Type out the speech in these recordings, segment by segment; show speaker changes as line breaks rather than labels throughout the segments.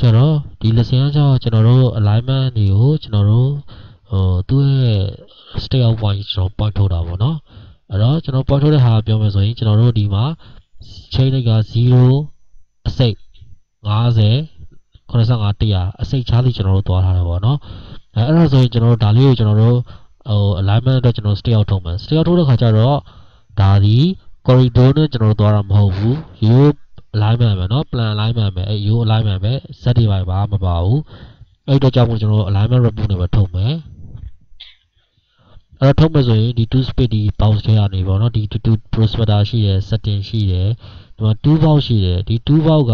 charo di lesson cho charo alignment ni ho charo tu Stakeout point charo point thoda bo no aro charo point thode ha pyo me so yin charo di ma chain ga 0 အစိတ်50 95 100အစိတ်ချားစီကျွန်တော်တို့သွားထားတယ်ပေါ့နော်အဲ့ဒါဆိုရင်ကျွန်တော်တို့ဒါလေးကိုကျွန်တော်တို့alignment အတွက်ကျွန်တော် Stakeout ထုတ်မယ် Stakeout ထုတ်တဲ့ခါကျတော့ဒါဒီ corridor နဲ့ကျွန်တော်တို့သွားတာမဟုတ်ဘူး row alignment ပဲเนาะ plan alignment ပဲအဲ့ row alignment ပဲ set တွေပါမပါဘူးအဲ့တော့ကြောင့်မို့ကျွန်တော်တို့ alignment report နဲ့ပဲထုတ်မယ်အဲ့တော့ထုတ်မယ်ဆိုရင်ဒီ two space ဒီ box ထဲကနေပေါ့เนาะဒီ two prospector ရှိတယ် setting ရှိတယ်ဒီမှာ two box ရှိတယ်ဒီ two box က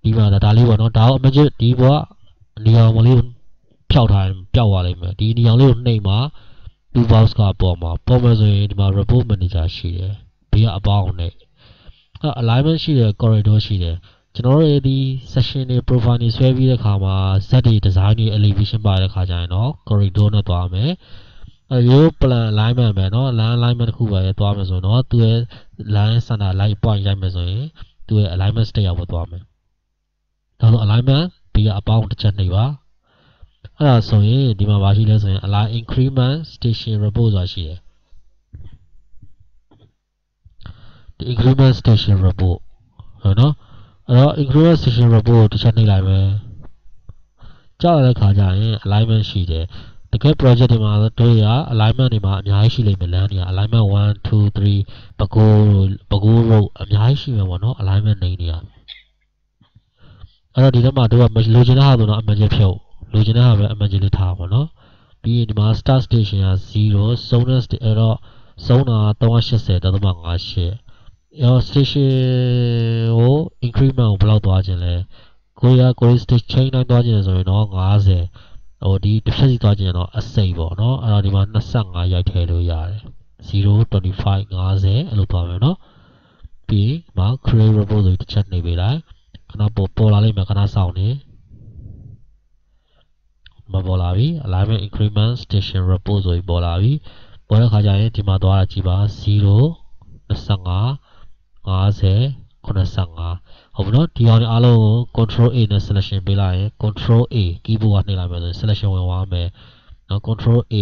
ဒီမှာဒါလေးပေါ့เนาะဒါကို image ဒီဘောကနေအောင်မလေးဖြောက်ထားရင်ပျောက်သွားလိမ့်မယ်ဒီနေအောင်လေးကိုနှိပ်မှာ two box ကပေါ်မှာဆိုရင်ဒီမှာ report manager ရှိတယ်ဘေးကအပေါင်းနဲ့alignment ရှိတယ် corridor ရှိတယ်ကျွန်တော်တို့ဒီ section တွေ profile တွေဆွဲပြီးတဲ့ခါမှာ Z တွေ design တွေ elevation ပါတဲ့ခါကျရင်တော့ corridor နဲ့သွားမယ်row plan alignment ပဲเนาะ line alignment တစ်ခုပဲသွားမယ်ဆိုတော့သူရဲ့ line center line point ရိုက်မယ်ဆိုရင်သူရဲ့ alignment state ရောက်သွားမယ်ဒါဆို alignment ဘေးကအပေါင်းတစ်ချက်နှိပ်ပါအဲ့ဒါဆိုရင်ဒီမှာဘာရှိလဲဆိုရင် align increment station report ဆိုတာရှိတယ်ဒီ increment station report ဟုတ်နော်အဲ့တော့ increment station report ကိုတစ်ချက်နှိပ်လိုက်မယ်ကြာလာတဲ့ခါကျရင် alignment ရှိတယ်တကယ် project တွေမှာတို့ရ alignment တွေမှာအများကြီးရှိလိမ့်မယ်လမ်းတွေက alignment 1 2 3 ပကိုး road အများကြီးရှိမှာပေါ့နော် alignment နေနေရအဲ့တော့ဒီထဲမှာတို့ကလိုချင်တဲ့ဟာဆိုတော့အမှန်ကြီးဖြုတ်လိုချင်တဲ့ဟာပဲအမှန်ကြီးလေးထားပါတော့ပြီးရင်ဒီမှာ start station က0ဆုံးတဲ့ station အဲ့တော့ဆုံးတာ380.58ရော station ကို increment ကိုဘယ်လောက်သွားခြင်းလဲကိုရီ station chain တိုင်းသွားခြင်းဆိုရင်တော့50ဟိုဒီတစ်ဖြက်စီသွားခြင်းတော့အစိမ့်ပေါ့နော်အဲ့တော့ဒီမှာ25ရိုက်ထည့်လို့ရတယ်0 25 50အဲ့လိုသွားမယ်နော်ပြီးမှာ create report ဆိုတစ်ချက်နှိပ်ပေးလိုက်ခဏပေါ်လာလိမ့်မယ်ခဏစောင့်နေမပေါ်လာပြီ alignment increment station report ဆိုပြီးပေါ်လာပြီပေါ်တဲ့ခါကျရင်ဒီမှာသွားတာကြည့်ပါ0 25 50 85ဟုတ်ပြီနော်ဒီအောင်အားလုံးကို control A နဲ့ selection ပေးလိုက်ရင် control A keyboard ကနှိပ်လိုက်မယ်ဆိုရင် selection ဝင်သွားမယ်နော် control A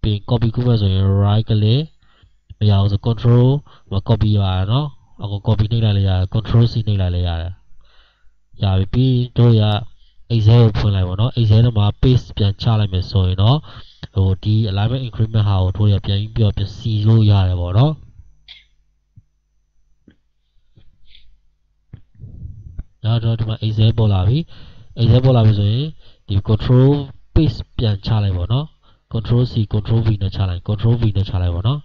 ပြီး copy ကူးမယ်ဆိုရင် right click မရဘူးဆို control copy ရရနော်အခု copy နှိပ်လိုက်လေရတယ် control C နှိပ်လိုက်လေရတယ်ရပြီပြီးတို့ရ Excel ကိုဖွင့်လိုက်ပါတော့ Excel ထဲမှာ paste ပြန်ချလိုက်မယ်ဆိုရင်တော့ဟိုဒီ alignment increment ဟာကိုတို့ရပြန်ပြီးပြန်စီလို့ရတယ်ပေါ့နော်နောက်တော့ဒီမှာ Excel ပေါ်လာပြီ Excel ပေါ်လာပြီဆိုရင်ဒီ control paste ပြန်ချလိုက်ပါတော့ control C control V နဲ့ချလိုက် control V နဲ့ချလိုက်ပါတော့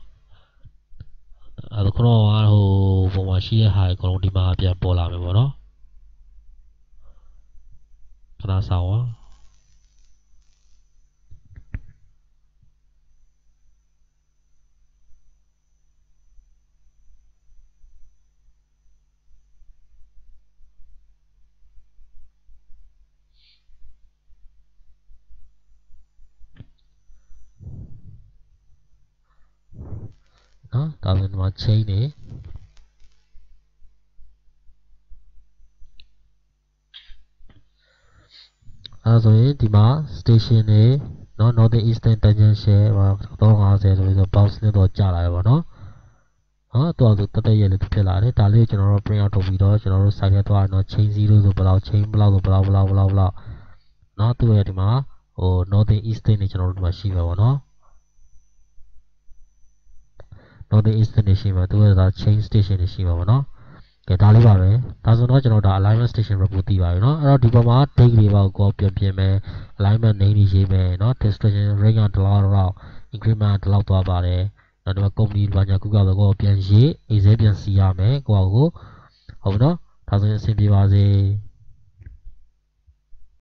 အဲ့ဒါကတော့ဟိုပုံမှာရှိတဲ့ဟာအကုန်လုံးဒီမှာပြန်ပေါ်လာမယ်ပေါ့နော်ခဏဆောင်ပါနော်ဒါဆိုဒီမှာ chain နေအဲ့ဆိုရင်ဒီမှာ station နေနော် northern eastern tangential 350ဆိုပြီးတော့ box နဲ့တော့ကြာလာတယ်ပေါ့နော်တော့သူတက်ရက်လေးဖြစ်လာတယ်ဒါလေးကိုကျွန်တော်တို့ print out ထုတ်ပြီးတော့ကျွန်တော်တို့ site ထဲသွားရင်တော့ chain 0ဆိုဘယ်လောက် chain ဘယ်လောက်ဆိုဘယ်လောက်နော်သူရဲ့ဒီမှာဟို northern eastern နေကျွန်တော်တို့ဒီမှာရှိမှာပေါ့နော် northern eastern နေရှိမှာသူရဲ့ဒါ chain station နေရှိမှာပေါ့နော်ကဲဒါလေးပါပဲဒါဆိုတော့ကျွန်တော်ဒါ alignment station report တည်ပါပြီเนาะအဲ့တော့ဒီပေါ်မှာ date တွေပေါ့ကိုပြင်မယ် alignment name တွေရေးမယ်เนาะ description range ကလောက် increment ကလောက်သွားပါတယ်နောက်ဒီမှာ company ဘာညာကုကတော့ကိုပြန်ရေး Excel ပြန်စီရမယ်ကိုဟုတ်ပြီเนาะဒါဆိုရင်အဆင်ပြေပါစေ